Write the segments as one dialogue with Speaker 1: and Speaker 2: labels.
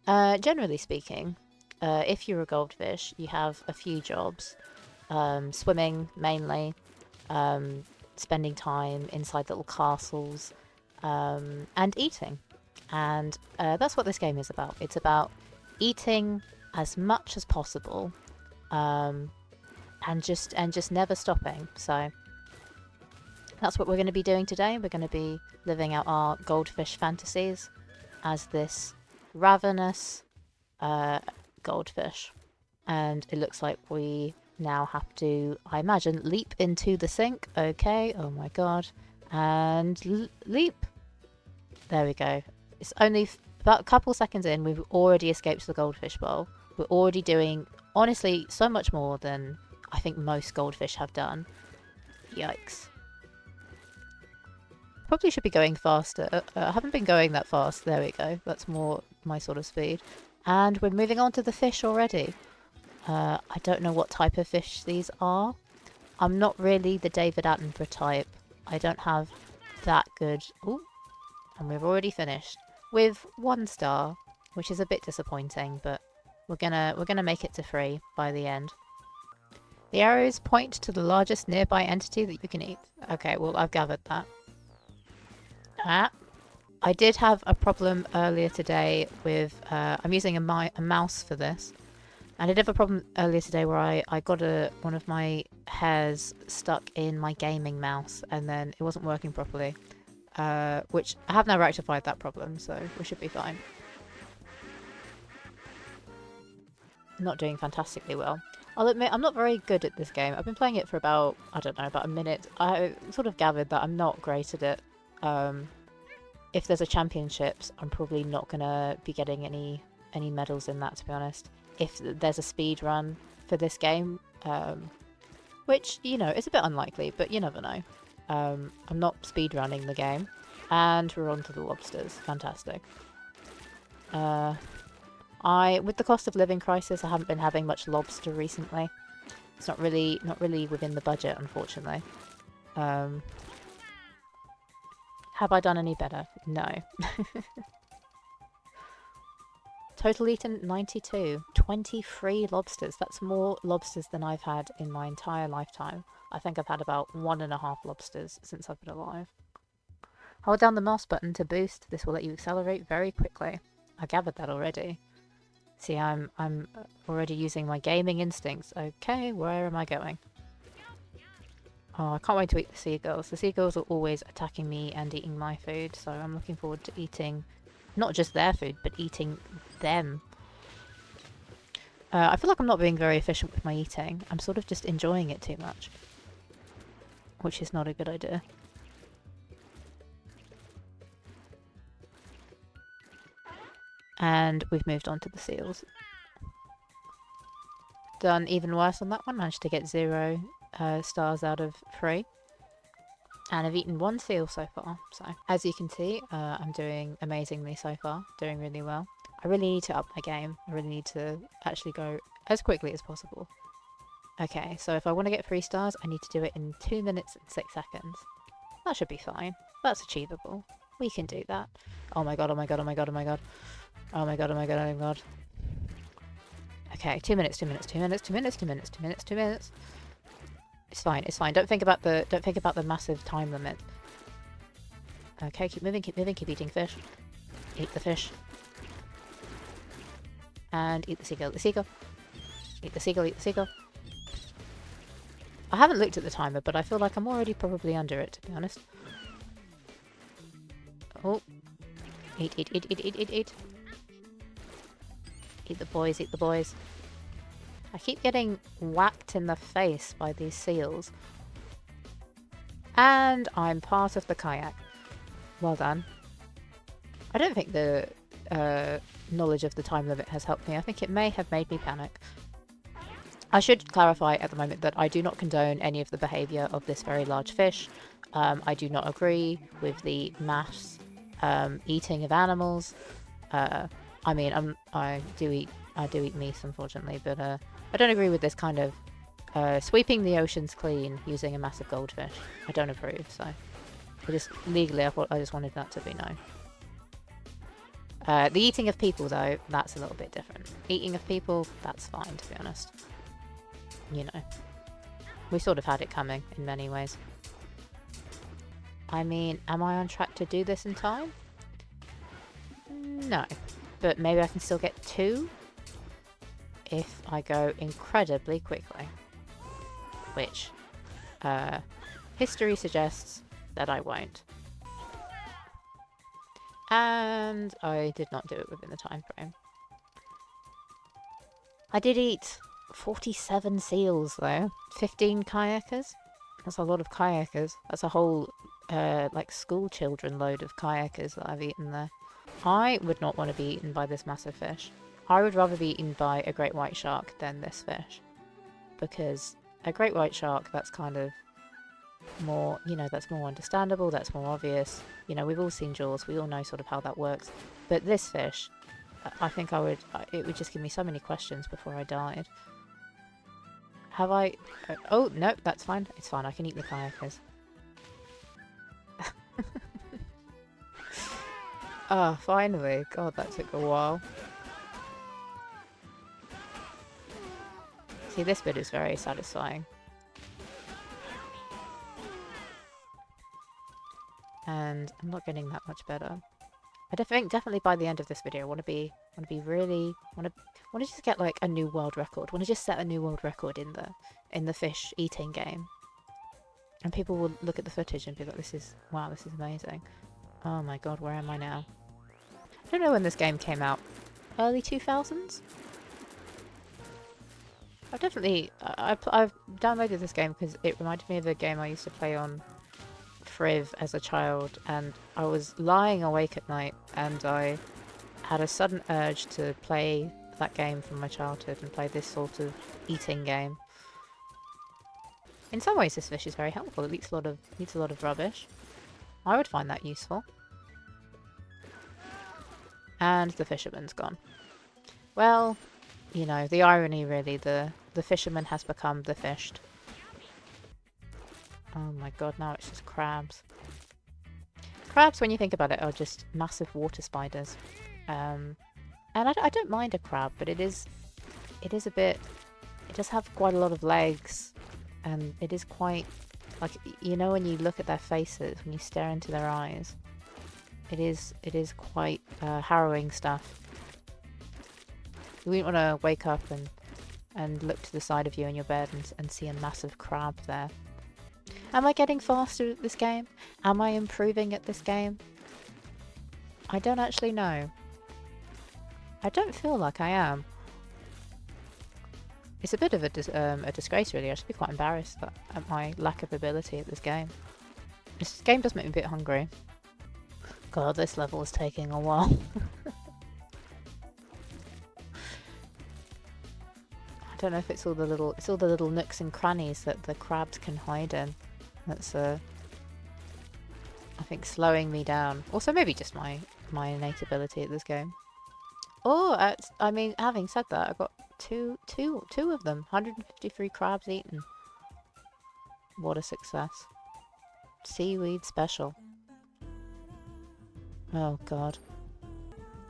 Speaker 1: Generally speaking, if you're a goldfish, you have a few jobs. Swimming, mainly. Um, Spending time inside little castles. And eating. And that's what this game is about. It's about eating as much as possible. Um, and just never stopping. So that's what we're going to be doing today. We're going to be living out our goldfish fantasies as this ravenous uh, goldfish. And it looks like we now have to, I imagine, leap into the sink. Okay, oh my god. And leap. There we go. It's only about a couple seconds in, we've already escaped the goldfish bowl. We're already doing, honestly, so much more than I think most goldfish have done. Yikes. Probably should be going faster. I haven't been going that fast. There we go. That's more my sort of speed. And we're moving on to the fish already. I don't know what type of fish these are. I'm not really the David Attenborough type. I don't have that good... Ooh. And we've already finished with 1 star, which is a bit disappointing, but we're gonna make it to 3 by the end. The arrows point to the largest nearby entity that you can eat. Okay, well, I've gathered that. Ah. I did have a problem earlier today with... I'm using a mouse for this. And I did have a problem earlier today where I got one of my hairs stuck in my gaming mouse and then it wasn't working properly. Which I have now rectified that problem, so we should be fine. I'm not doing fantastically well. I'll admit, I'm not very good at this game. I've been playing it for about, I don't know, about a minute. I sort of gathered that I'm not great at it. If there's a championships, I'm probably not gonna be getting any medals in that, to be honest. If there's a speed run for this game, which, you know, is a bit unlikely, but you never know. I'm not speed running the game. And we're on to the lobsters. Fantastic. With the cost of living crisis, I haven't been having much lobster recently. It's not really within the budget, unfortunately. Have I done any better? No. Total eaten 92. 23 lobsters. That's more lobsters than I've had in my entire lifetime. I think I've had about 1.5 lobsters since I've been alive. Hold down the mouse button to boost. This will let you accelerate very quickly. I gathered that already. See, I'm already using my gaming instincts. Okay, where am I going? Oh, I can't wait to eat the seagulls. The seagulls are always attacking me and eating my food, so I'm looking forward to eating not just their food, but eating them. I feel like I'm not being very efficient with my eating. I'm sort of just enjoying it too much, which is not a good idea. And we've moved on to the seals. Done even worse on that one. Managed to get 0 stars out of 3. And I've eaten 1 seal so far. So, as you can see, I'm doing amazingly so far. Doing really well. I really need to up my game. I really need to actually go as quickly as possible. Okay, so if I want to get 3 stars, I need to do it in 2 minutes and 6 seconds. That should be fine. That's achievable. We can do that. Oh my god, oh my god, oh my god, oh my god. Oh my god, oh my god, oh my god. Okay, 2 minutes, 2 minutes, 2 minutes, 2 minutes, 2 minutes, 2 minutes, 2 minutes. It's fine, it's fine. Don't think about the massive time limit. Okay, keep moving, keep eating fish. Eat the fish. And eat the seagull, the seagull. Eat the seagull, eat the seagull. I haven't looked at the timer, but I feel like I'm already probably under it, to be honest. Oh. Eat, eat, eat, eat, eat, eat, eat. Eat the boys, eat the boys. I keep getting whacked in the face by these seals. And I'm part of the kayak. Well done. I don't think the knowledge of the time limit has helped me. I think it may have made me panic. I should clarify at the moment that I do not condone any of the behaviour of this very large fish. I do not agree with the mass eating of animals. I mean, I do eat meat, unfortunately, but I don't agree with this kind of sweeping the oceans clean using a massive goldfish. I don't approve, so legally, I just wanted that to be known. The eating of people, though, that's a little bit different. Eating of people, that's fine, to be honest. You know. We sort of had it coming, in many ways. I mean, am I on track to do this in time? No. But maybe I can still get 2 if I go incredibly quickly. Which, history suggests that I won't. And I did not do it within the time frame. I did eat 47 seals, though. 15 kayakers. That's a lot of kayakers. That's a whole, like, school children load of kayakers that I've eaten there. I would not want to be eaten by this massive fish. I would rather be eaten by a great white shark than this fish. Because a great white shark, that's kind of more, you know, that's more understandable, that's more obvious. You know, we've all seen Jaws, we all know sort of how that works. But this fish, I think it would just give me so many questions before I died. Have I... oh, no, that's fine. It's fine, I can eat the kayakers. Ah, finally. God, that took a while. See, this bit is very satisfying. And I'm not getting that much better. I think definitely by the end of this video, I want to just get like a new world record. Want to just set a new world record in the fish eating game. And people will look at the footage and be like, wow, this is amazing. Oh my god, where am I now? I don't know when this game came out. Early 2000s? I've downloaded this game because it reminded me of a game I used to play on Friv as a child, and I was lying awake at night and I had a sudden urge to play that game from my childhood and play this sort of eating game. In some ways this fish is very helpful. It eats a lot of rubbish. I would find that useful. And the fisherman's gone. Well, you know, the irony really, the fisherman has become the fished. Oh my god, now it's just crabs. Crabs, when you think about it, are just massive water spiders. And I don't mind a crab, but it is a bit... It does have quite a lot of legs, and it is quite... Like, you know when you look at their faces, when you stare into their eyes, it is quite harrowing stuff. You wouldn't want to wake up and look to the side of you in your bed and see a massive crab there. Am I getting faster at this game? Am I improving at this game? I don't actually know. I don't feel like I am. It's a bit of a disgrace really. I should be quite embarrassed at my lack of ability at this game. This game does make me a bit hungry. God, this level is taking a while. I don't know if it's all the little nooks and crannies that the crabs can hide in. That's I think slowing me down. Also maybe just my innate ability at this game. Oh, I mean, having said that, I got two of them. 153 crabs eaten. What a success. Seaweed special. Oh god.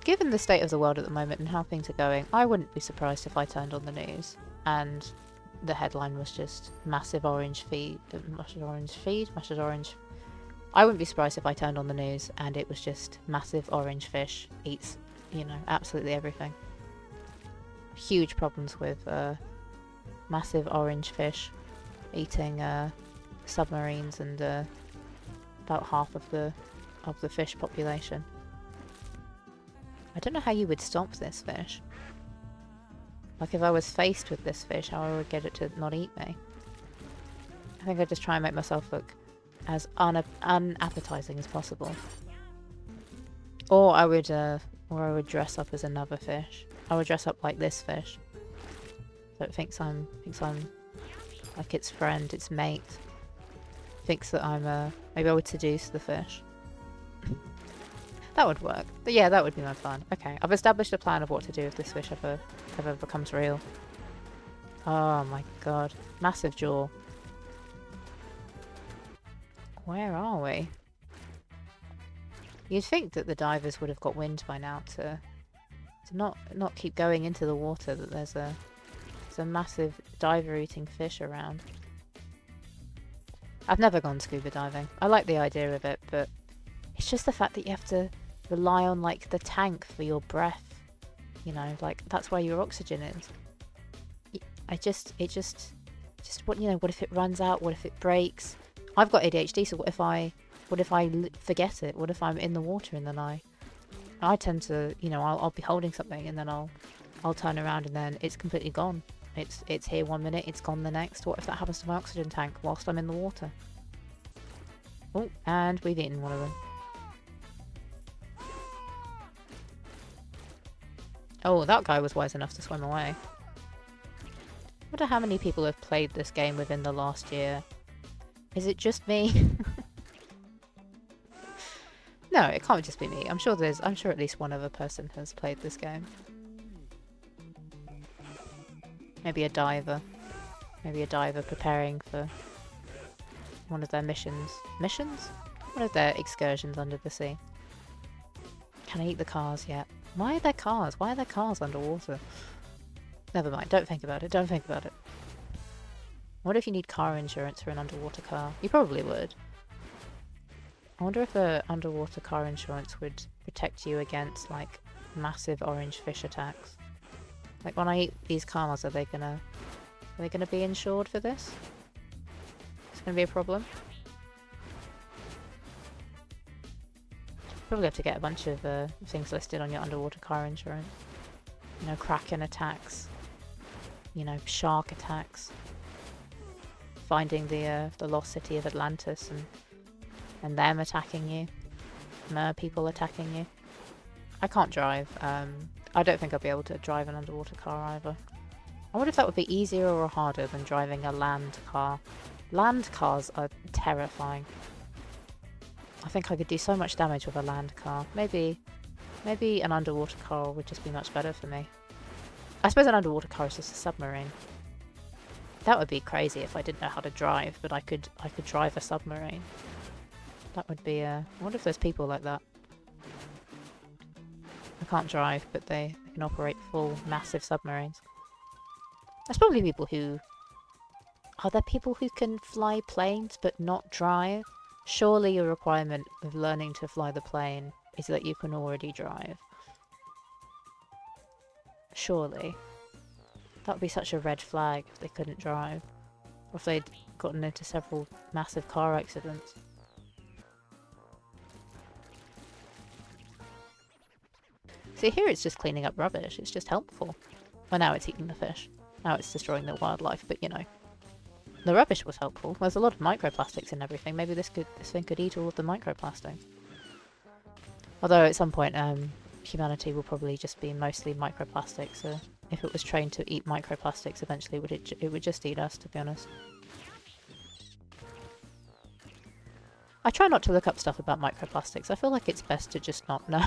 Speaker 1: Given the state of the world at the moment and how things are going, I wouldn't be surprised if I turned on the news and the headline was just massive orange feed, massive orange. I wouldn't be surprised if I turned on the news and it was just massive orange fish eats, you know, absolutely everything. Huge problems with massive orange fish eating submarines and about half of the fish population. I don't know how you would stop this fish. Like, if I was faced with this fish, how I would get it to not eat me. I think I'd just try and make myself look as unappetizing as possible. Or I would dress up as another fish. I would dress up like this fish. So it thinks I'm like its friend, its mate. Thinks that I'm maybe I would seduce the fish. That would work. But yeah, that would be my plan. Okay, I've established a plan of what to do if this fish ever becomes real. Oh my god. Massive jaw. Where are we? You'd think that the divers would have got wind by now to not keep going into the water, that there's a massive diver eating fish around. I've never gone scuba diving. I like the idea of it, but it's just the fact that you have to rely on like the tank for your breath. You know, like that's where your oxygen is. What, you know, what if it runs out? What if it breaks? I've got ADHD, so what if I forget it? What if I'm in the water and then I tend to, you know, I'll be holding something and then I'll turn around and then it's completely gone. It's here 1 minute, it's gone the next. What if that happens to my oxygen tank whilst I'm in the water? Oh, and we've eaten one of them. Oh, that guy was wise enough to swim away. I wonder how many people have played this game within the last year. Is it just me? No, it can't just be me. I'm sure at least one other person has played this game. Maybe a diver. Maybe a diver preparing for one of their missions. Missions? One of their excursions under the sea. Can I eat the cars yet? Why are there cars? Why are there cars underwater? Never mind. Don't think about it. Don't think about it. What if you need car insurance for an underwater car? You probably would. I wonder if a underwater car insurance would protect you against, like, massive orange fish attacks. Like, when I eat these cars, are they gonna be insured for this? It's gonna be a problem? Probably have to get a bunch of things listed on your underwater car insurance. You know, kraken attacks. You know, shark attacks. Finding the lost city of Atlantis and them attacking you. Mer people attacking you. I can't drive. I don't think I'll be able to drive an underwater car either. I wonder if that would be easier or harder than driving a land car. Land cars are terrifying. I think I could do so much damage with a land car. Maybe an underwater car would just be much better for me. I suppose an underwater car is just a submarine. That would be crazy if I didn't know how to drive, but I could drive a submarine. That would be I wonder if there's people like that. I can't drive, but they can operate full, massive submarines. There's probably people who... Are there people who can fly planes but not drive? Surely a requirement of learning to fly the plane is that you can already drive. Surely. That would be such a red flag if they couldn't drive. Or if they'd gotten into several massive car accidents. See, here it's just cleaning up rubbish. It's just helpful. Well, now it's eating the fish. Now it's destroying the wildlife, but you know. The rubbish was helpful. There's a lot of microplastics in everything. Maybe this thing could eat all of the microplastics. Although at some point, humanity will probably just be mostly microplastics. So if it was trained to eat microplastics, eventually it would just eat us, to be honest. I try not to look up stuff about microplastics. I feel like it's best to just not know.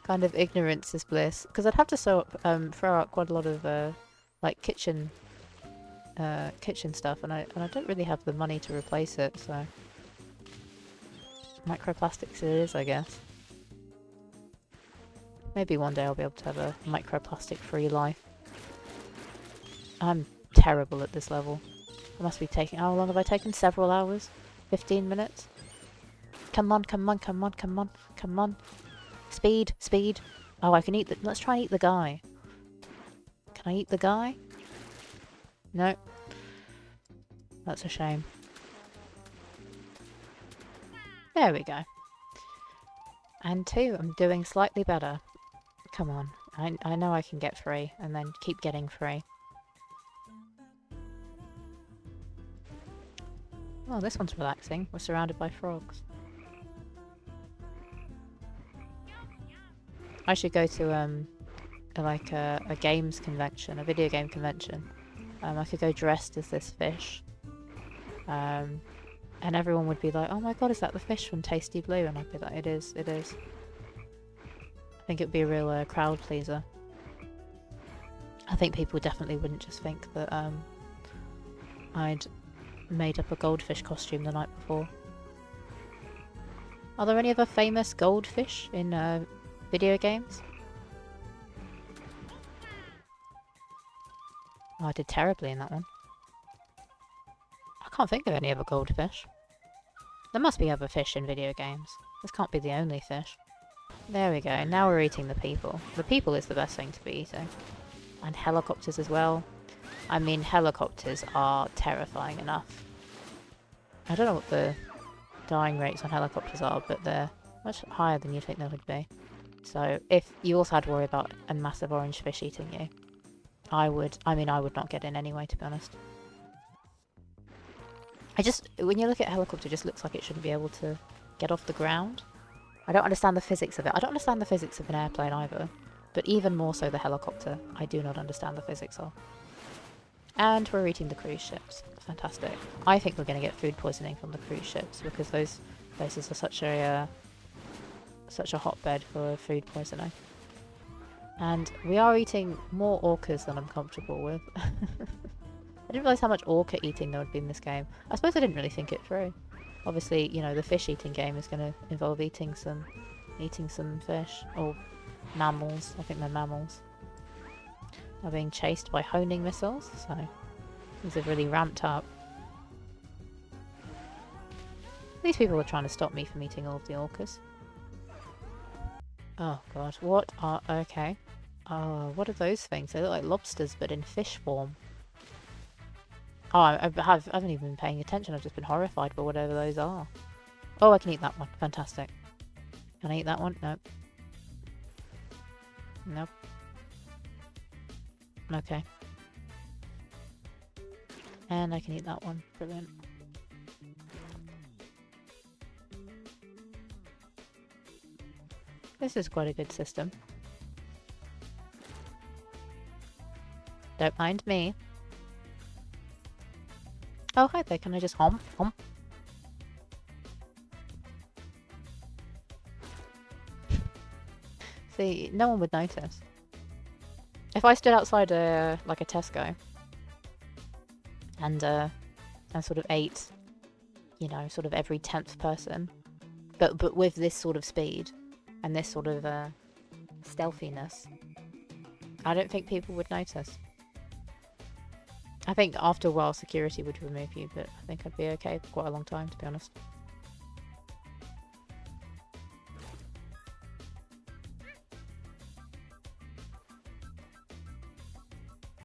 Speaker 1: Kind of ignorance is bliss. Because I'd have to throw out quite a lot of like kitchen stuff, and I don't really have the money to replace it, so microplastics it is, I guess. Maybe one day I'll be able to have a microplastic-free life. I'm terrible at this level. I must be taking... How long have I taken? Several hours? 15 minutes? Come on, come on, come on, come on, come on. Speed, speed. Oh, I can eat the... Let's try and eat the guy. Can I eat the guy? No. That's a shame. There we go. And 2, I'm doing slightly better. Come on. I know I can get free, and then keep getting free. Oh, this one's relaxing. We're surrounded by frogs. I should go to, like a games convention, a video game convention. I could go dressed as this fish. And everyone would be like, oh my god, is that the fish from Tasty Blue? And I'd be like, it is, it is. I think it would be a real crowd pleaser. I think people definitely wouldn't just think that I'd made up a goldfish costume the night before. Are there any other famous goldfish in video games? Oh, I did terribly in that one. I can't think of any other goldfish. There must be other fish in video games. This can't be the only fish. There we go, now we're eating the people. The people is the best thing to be eating. And helicopters as well. I mean, helicopters are terrifying enough. I don't know what the dying rates on helicopters are, but they're much higher than you'd think they would be. So if you also had to worry about a massive orange fish eating you, I would not get in anyway, to be honest. When you look at a helicopter, it just looks like it shouldn't be able to get off the ground. I don't understand the physics of it. I don't understand the physics of an airplane either. But even more so the helicopter, I do not understand the physics of. And we're eating the cruise ships. Fantastic. I think we're going to get food poisoning from the cruise ships because those places are such a hotbed for food poisoning. And we are eating more orcas than I'm comfortable with. I didn't realise how much orca eating there would be in this game. I suppose I didn't really think it through. Obviously, you know, the fish eating game is going to involve eating some fish. Or mammals. I think they're mammals. They're being chased by honing missiles, so these have really ramped up. These people are trying to stop me from eating all of the orcas. Oh god, what are... okay. Oh, what are those things? They look like lobsters, but in fish form. Oh, I haven't even been paying attention. I've just been horrified by whatever those are. Oh, I can eat that one. Fantastic. Can I eat that one? Nope. Nope. Okay. And I can eat that one. Brilliant. This is quite a good system. Don't mind me. Oh, hi there. Can I just hump? See, no one would notice. If I stood outside like a Tesco and sort of ate, you know, sort of every 10th person, but with this sort of speed and this sort of stealthiness, I don't think people would notice. I think after a while security would remove you, but I think I'd be okay for quite a long time, to be honest.